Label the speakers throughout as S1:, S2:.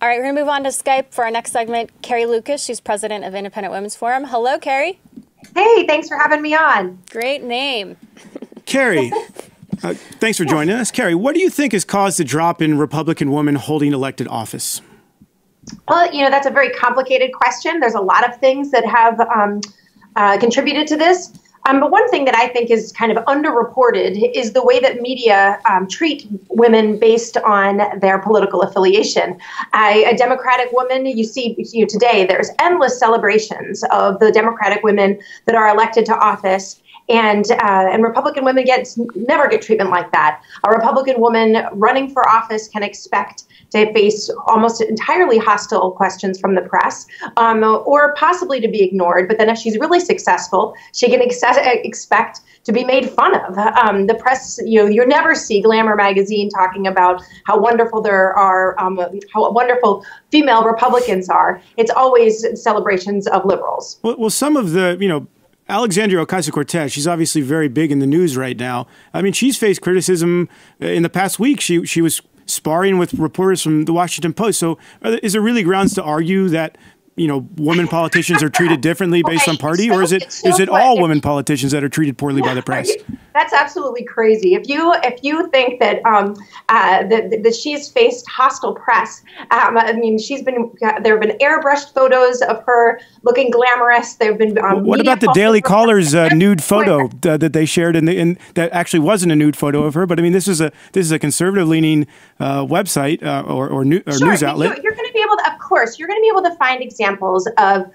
S1: All right, we're going to move on to Skype for our next segment. Carrie Lukas, she's president of Independent Women's Forum. Hello, Carrie.
S2: Hey, thanks for having me on.
S1: Great name.
S3: Carrie, thanks for joining us. Carrie, what do you think has caused the drop in Republican women holding elected office?
S2: Well, that's a very complicated question. There's a lot of things that have contributed to this. But one thing that I think is kind of underreported is the way that media treat women based on their political affiliation. A Democratic woman, you see today, there's endless celebrations of the Democratic women that are elected to office. And Republican women never get treatment like that. A Republican woman running for office can expect to face almost entirely hostile questions from the press, or possibly to be ignored. But then if she's really successful, she can expect to be made fun of. The press, you never see Glamour magazine talking about how wonderful there are, how wonderful female Republicans are. It's always celebrations of liberals.
S3: Well, some of the, Alexandria Ocasio-Cortez, she's obviously very big in the news right now. I mean, she's faced criticism in the past week. She was sparring with reporters from the Washington Post. So is there really grounds to argue that, women politicians are treated differently based on party? Or is it all women politicians that are treated poorly by the press?
S2: That's absolutely crazy. If you think that that she's faced hostile press, there have been airbrushed photos of her looking glamorous. There have been
S3: what about the Daily Caller's nude photo that they shared in that actually wasn't a nude photo of her? But I mean, this is a conservative leaning website or news outlet.
S2: You're going to be able to, of course, you're going to be able to find examples of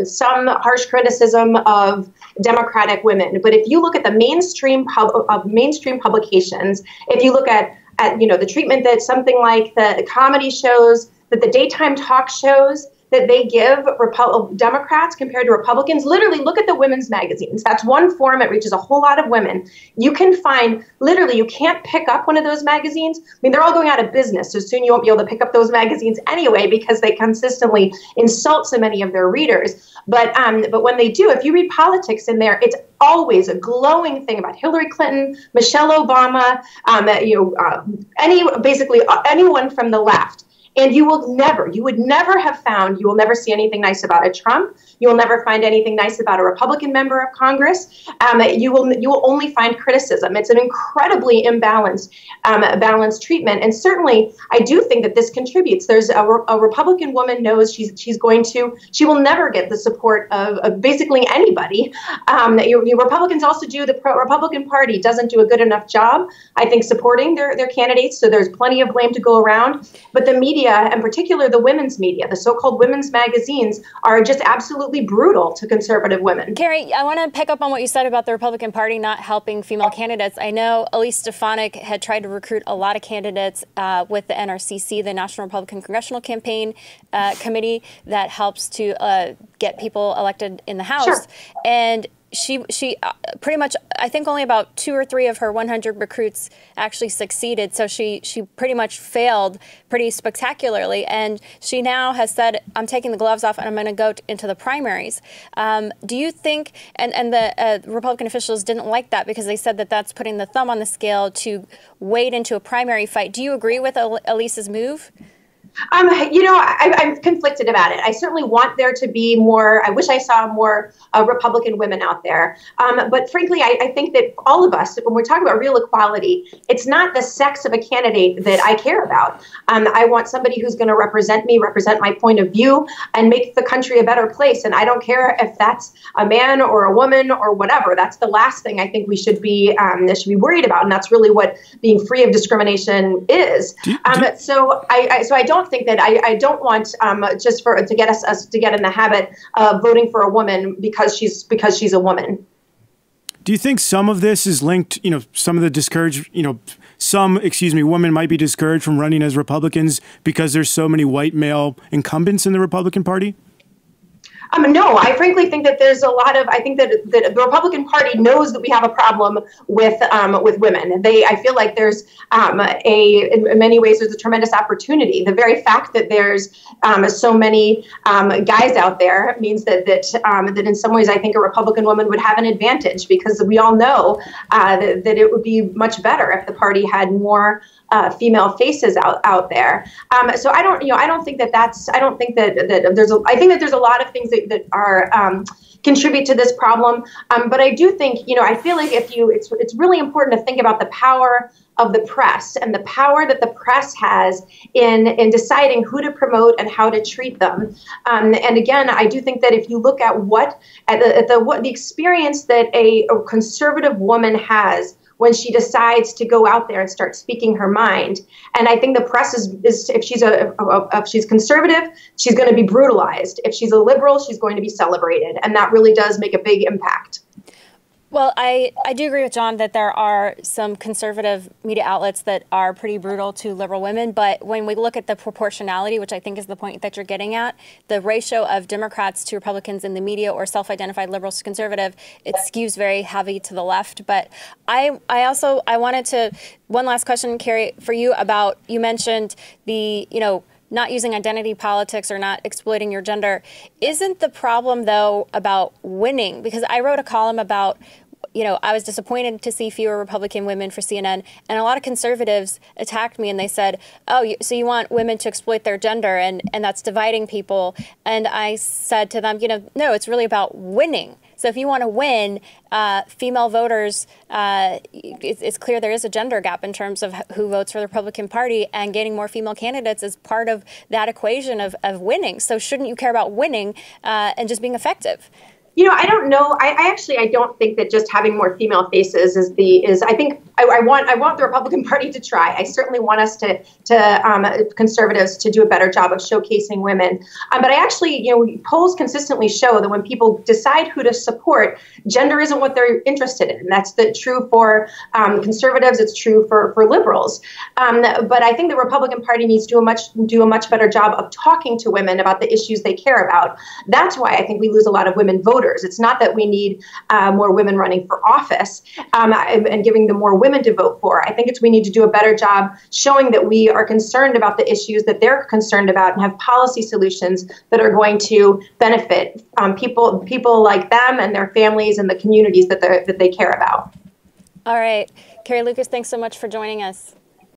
S2: some harsh criticism of Democratic women. But if you look at the mainstream publications, if you look at the treatment that something like the comedy shows, that the daytime talk shows that they give Democrats compared to Republicans, literally look at the women's magazines. That's one forum. It reaches a whole lot of women. You can find, literally, you can't pick up one of those magazines. I mean, they're all going out of business, so soon you won't be able to pick up those magazines anyway because they consistently insult so many of their readers. But when they do, if you read politics in there, it's always a glowing thing about Hillary Clinton, Michelle Obama, basically anyone from the left. And you will never see anything nice about a Trump. You will never find anything nice about a Republican member of Congress. You will only find criticism. It's an incredibly balanced treatment. And certainly, I do think that this contributes. There's a Republican woman knows she will never get the support of basically anybody. Republicans also do. The Republican Party doesn't do a good enough job, I think, supporting their candidates. So there's plenty of blame to go around. But the media, in particular the women's media, the so-called women's magazines, are just absolutely brutal to conservative women.
S1: Carrie, I want to pick up on what you said about the Republican Party not helping female candidates. I know Elise Stefanik had tried to recruit a lot of candidates with the NRCC, the National Republican Congressional Campaign Committee, that helps to get people elected in the House.
S2: Sure.
S1: And she pretty much, I think only about 2 or 3 of her 100 recruits actually succeeded. So she pretty much failed pretty spectacularly. And she now has said, I'm taking the gloves off and I'm going to go into the primaries. Do you think, and the Republican officials didn't like that because they said that that's putting the thumb on the scale to wade into a primary fight. Do you agree with Elise's move?
S2: I'm conflicted about it. I certainly want there to be more. I wish I saw more Republican women out there. But frankly, I think that all of us, when we're talking about real equality, it's not the sex of a candidate that I care about. I want somebody who's going to represent me, represent my point of view, and make the country a better place. And I don't care if that's a man or a woman or whatever. That's the last thing I think we should be worried about. And that's really what being free of discrimination is. So I don't think that I don't want to get us to get in the habit of voting for a woman because she's a woman.
S3: Do you think some of this is linked, some of the discouraged, women might be discouraged from running as Republicans because there's so many white male incumbents in the Republican Party?
S2: No, I frankly think that there's a lot of. I think that the Republican Party knows that we have a problem with women. I feel like there's in many ways there's a tremendous opportunity. The very fact that there's so many guys out there means that in some ways I think a Republican woman would have an advantage, because we all know that it would be much better if the party had more female faces out there. So I don't think that I think that there's a lot of things that are contribute to this problem. But I do think, I feel like it's really important to think about the power of the press and the power that the press has in deciding who to promote and how to treat them. And again, I do think that if you look at the experience that a conservative woman has when she decides to go out there and start speaking her mind. And I think the press is if she's conservative, she's going to be brutalized. If she's a liberal, she's going to be celebrated. And that really does make a big impact.
S1: Well, I do agree with John that there are some conservative media outlets that are pretty brutal to liberal women. But when we look at the proportionality, which I think is the point that you're getting at, the ratio of Democrats to Republicans in the media, or self-identified liberals to conservative, it skews very heavy to the left. But I wanted to, one last question, Carrie, for you about, you mentioned the, not using identity politics or not exploiting your gender. Isn't the problem, though, about winning? Because I wrote a column about, I was disappointed to see fewer Republican women for CNN, and a lot of conservatives attacked me and they said, oh, so you want women to exploit their gender and that's dividing people. And I said to them, no, it's really about winning. So if you want to win, female voters, it's clear there is a gender gap in terms of who votes for the Republican Party, and getting more female candidates is part of that equation of winning. So shouldn't you care about winning and just being effective?
S2: I don't know. I don't think that just having more female faces I think I want the Republican Party to try. I certainly want us conservatives to do a better job of showcasing women. But I actually, polls consistently show that when people decide who to support, gender isn't what they're interested in. That's true for conservatives. It's true for liberals. But I think the Republican Party needs to do a much better job of talking to women about the issues they care about. That's why I think we lose a lot of women voters. It's not that we need more women running for office and giving them more women to vote for. I think we need to do a better job showing that we are concerned about the issues that they're concerned about and have policy solutions that are going to benefit people like them and their families and the communities that they care about.
S1: All right. Carrie Lukas, thanks so much for joining us.